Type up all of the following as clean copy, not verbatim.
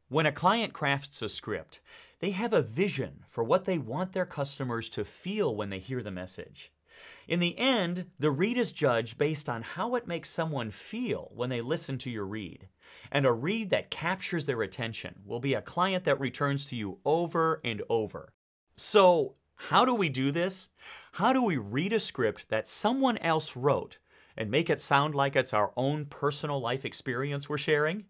When a client crafts a script, they have a vision for what they want their customers to feel when they hear the message. In the end, the read is judged based on how it makes someone feel when they listen to your read. And a read that captures their attention will be a client that returns to you over and over. So, how do we do this? How do we read a script that someone else wrote and make it sound like it's our own personal life experience we're sharing?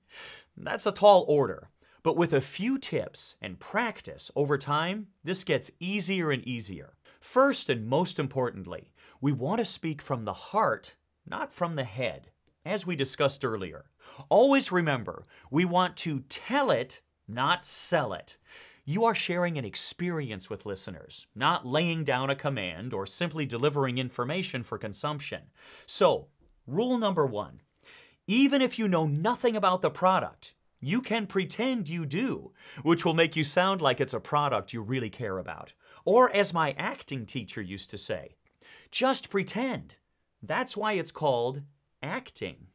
That's a tall order. But with a few tips and practice over time, this gets easier and easier. First and most importantly, we want to speak from the heart, not from the head, as we discussed earlier. Always remember, we want to tell it, not sell it. You are sharing an experience with listeners, not laying down a command or simply delivering information for consumption. So, rule number 1, even if you know nothing about the product, you can pretend you do, which will make you sound like it's a product you really care about. Or as my acting teacher used to say, just pretend. That's why it's called acting.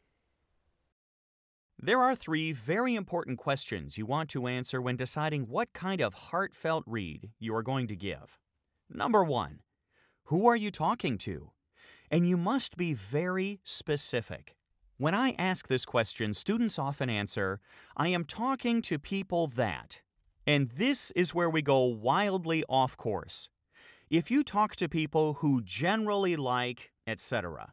There are 3 very important questions you want to answer when deciding what kind of heartfelt read you are going to give. Number 1, who are you talking to? And you must be very specific. When I ask this question, students often answer, I am talking to people that. And this is where we go wildly off course. If you talk to people who generally like, etc.,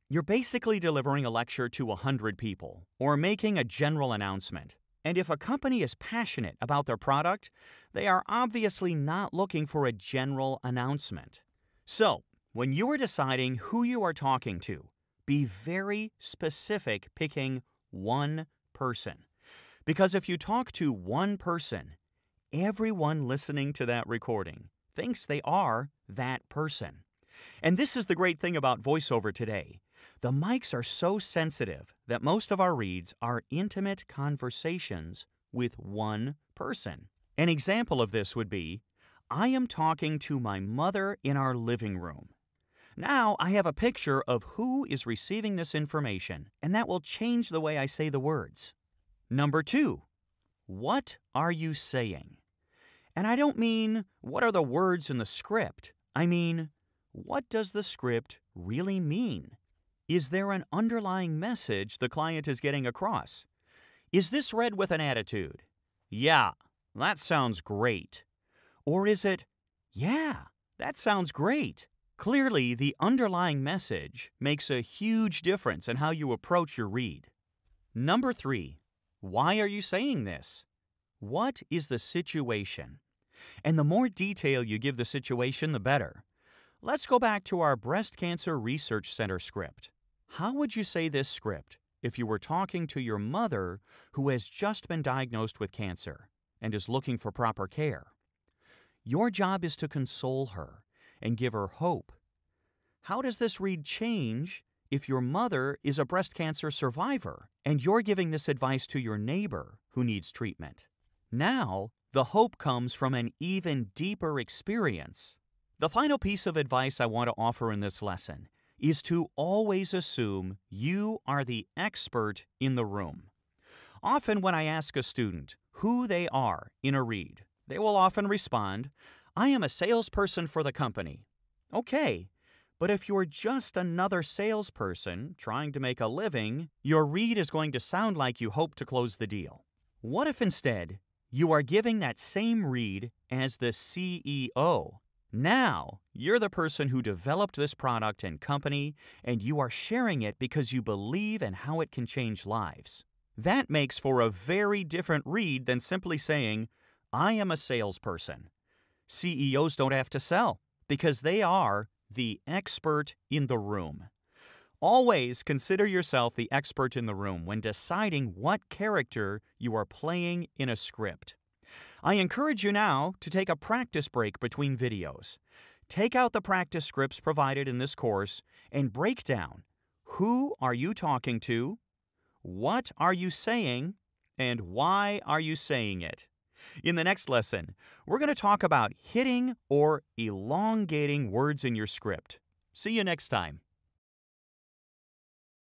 you're basically delivering a lecture to 100 people or making a general announcement. And if a company is passionate about their product, they are obviously not looking for a general announcement. So, when you are deciding who you are talking to, be very specific picking one person. Because if you talk to one person, everyone listening to that recording thinks they are that person. And this is the great thing about voiceover today. The mics are so sensitive that most of our reads are intimate conversations with one person. An example of this would be, I am talking to my mother in our living room. Now I have a picture of who is receiving this information, and that will change the way I say the words. Number 2, what are you saying? And I don't mean, what are the words in the script? I mean, what does the script really mean? Is there an underlying message the client is getting across? Is this read with an attitude? Yeah, that sounds great. Or is it, yeah, that sounds great? Clearly, the underlying message makes a huge difference in how you approach your read. Number 3, why are you saying this? What is the situation? And the more detail you give the situation, the better. Let's go back to our Breast Cancer Research Center script. How would you say this script if you were talking to your mother who has just been diagnosed with cancer and is looking for proper care? Your job is to console her and give her hope. How does this read change if your mother is a breast cancer survivor and you're giving this advice to your neighbor who needs treatment? Now, the hope comes from an even deeper experience. The final piece of advice I want to offer in this lesson is to always assume you are the expert in the room. Often when I ask a student who they are in a read, they will often respond, I am a salesperson for the company. Okay, but if you're just another salesperson trying to make a living, your read is going to sound like you hope to close the deal. What if instead you are giving that same read as the CEO? Now, you're the person who developed this product and company, and you are sharing it because you believe in how it can change lives. That makes for a very different read than simply saying, I am a salesperson. CEOs don't have to sell because they are the expert in the room. Always consider yourself the expert in the room when deciding what character you are playing in a script. I encourage you now to take a practice break between videos. Take out the practice scripts provided in this course and break down who are you talking to, what are you saying, and why are you saying it. In the next lesson, we're going to talk about hitting or elongating words in your script. See you next time.